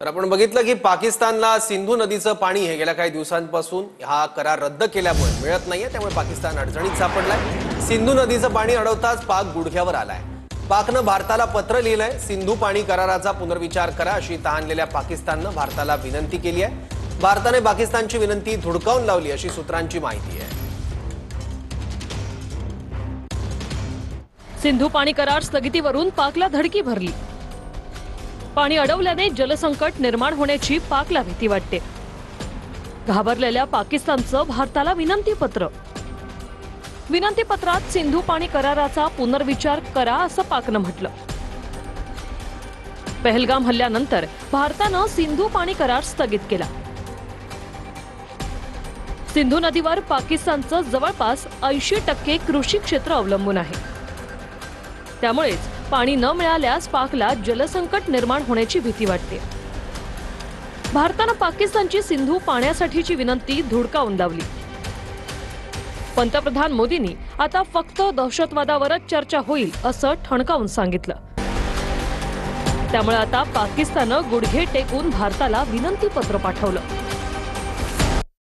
तर आपण बघितलं की पाकिस्तानला सिंधू नदीचं पाणी हे गेल्या काही दिवसांपासून हा करार रद्द केल्यामुळे मिळत नाहीये, त्यामुळे पाकिस्तान अडचणीत सापडलाय। सिंधू नदीचं पाणी अडवताच पाक गुडघ्यावर आलाय। पाकनं भारताला पत्र लिहिलंय, सिंधू पाणी कराराचा पुनर्विचार करा अशी तहानलेल्या पाकिस्ताननं भारताला विनंती केली आहे। भारताने पाकिस्तानची विनंती धुडकावून लावली अशी सूत्रांची माहिती आहे। सिंधू पाणी करार स्थगितीवरून पाकला धडकी भरली। पाणी अडवल्याने जलसंकट निर्माण होण्याची पाकला भीती वाटते। घाबरलेल्या पाकिस्तानचं भारताला विनंतीपत्र। विनंतीपत्रात सिंधू पाणी कराराचा पुनर्विचार करा असं पाकनं म्हटलं। पहलगाम हल्ल्यानंतर भारतानं सिंधू पाणी करार स्थगित केला। सिंधू नदीवर पाकिस्तानचं जवळपास 80% कृषी क्षेत्र अवलंबून आहे। त्यामुळेच पाणी न मिळाल्यास पाकला जलसंकट निर्माण होण्याची भीती वाटते। भारतानं पाकिस्तानची सिंधू पाण्यासाठीची विनंती धुडकावून लावली। पंतप्रधान मोदींनी आता फक्त दहशतवादावरच चर्चा होईल असं ठणकावून सांगितलं। त्यामुळे आता पाकिस्ताननं गुडघे टेकून भारताला विनंतीपत्र पाठवलं।